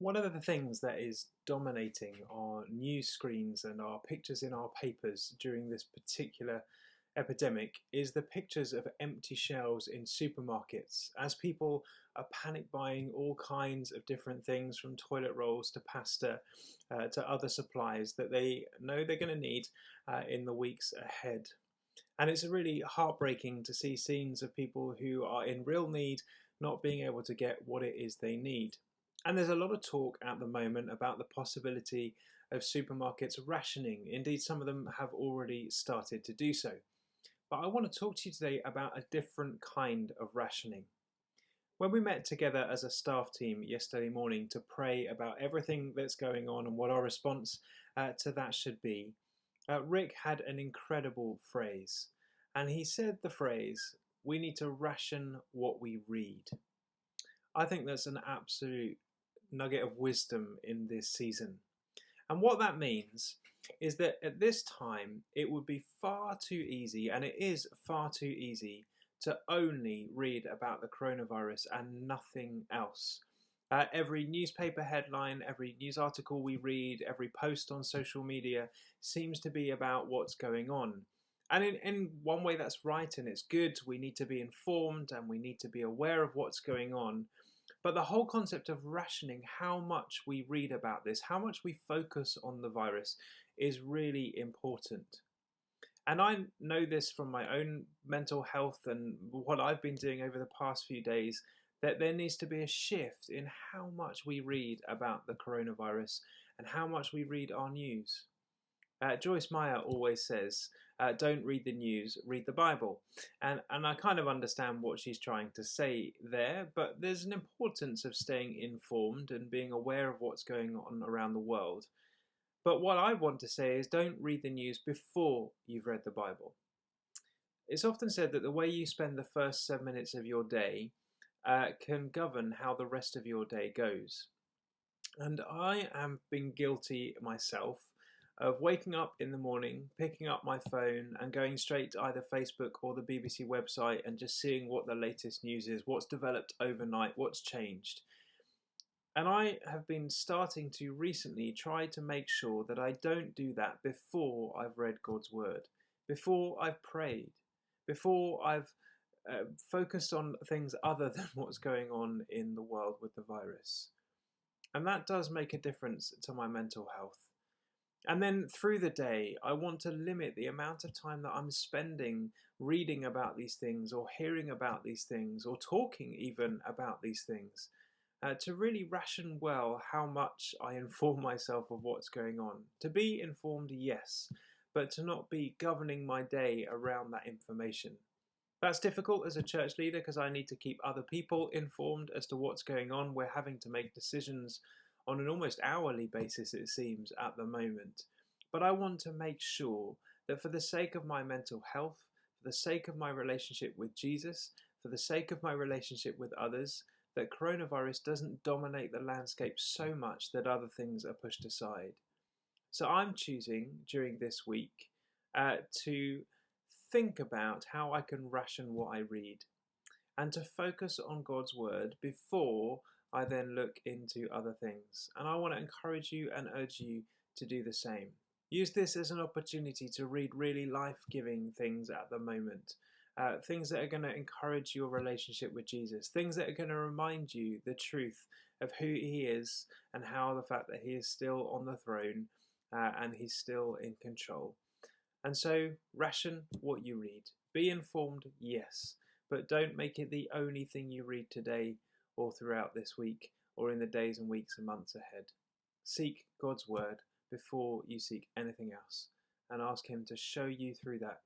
One of the things that is dominating our news screens and our pictures in our papers during this particular epidemic is the pictures of empty shelves in supermarkets as people are panic buying all kinds of different things, from toilet rolls to pasta to other supplies that they know they're going to need in the weeks ahead. And it's really heartbreaking to see scenes of people who are in real need not being able to get what it is they need. And there's a lot of talk at the moment about the possibility of supermarkets rationing. Indeed, some of them have already started to do so. But I want to talk to you today about a different kind of rationing. When we met together as a staff team yesterday morning to pray about everything that's going on and what our response to that should be, Rick had an incredible phrase. And he said the phrase, "We need to ration what we read." I think that's an absolute nugget of wisdom in this season. And what that means is that at this time, it would be far too easy, and it is far too easy, to only read about the coronavirus and nothing else. Every newspaper headline, every news article we read, every post on social media seems to be about what's going on. And in one way that's right and it's good. We need to be informed and we need to be aware of what's going on. But the whole concept of rationing how much we read about this, how much we focus on the virus, is really important. And I know this from my own mental health and what I've been doing over the past few days, that there needs to be a shift in how much we read about the coronavirus and how much we read our news. Joyce Meyer always says, don't read the news, read the Bible. And I kind of understand what she's trying to say there, but there's an importance of staying informed and being aware of what's going on around the world. But what I want to say is don't read the news before you've read the Bible. It's often said that the way you spend the first 7 minutes of your day can govern how the rest of your day goes. And I am being guilty myself of waking up in the morning, picking up my phone and going straight to either Facebook or the BBC website and just seeing what the latest news is, what's developed overnight, what's changed. And I have been starting to recently try to make sure that I don't do that before I've read God's word, before I've prayed, before I've focused on things other than what's going on in the world with the virus. And that does make a difference to my mental health. And then through the day, I want to limit the amount of time that I'm spending reading about these things or hearing about these things or talking even about these things, to really ration well how much I inform myself of what's going on. To be informed, yes, but to not be governing my day around that information. That's difficult as a church leader because I need to keep other people informed as to what's going on. We're having to make decisions on an almost hourly basis, it seems, at the moment. But I want to make sure that for the sake of my mental health, for the sake of my relationship with Jesus, for the sake of my relationship with others, that coronavirus doesn't dominate the landscape so much that other things are pushed aside. So I'm choosing during this week to think about how I can ration what I read and to focus on God's word before I then look into other things. And I want to encourage you and urge you to do the same. Use this as an opportunity to read really life-giving things at the moment. Things that are going to encourage your relationship with Jesus. Things that are going to remind you the truth of who he is and how the fact that he is still on the throne and he's still in control. And so ration what you read. Be informed, yes, but don't make it the only thing you read today or throughout this week or in the days and weeks and months ahead. Seek God's word before you seek anything else and ask him to show you through that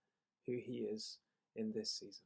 who he is in this season.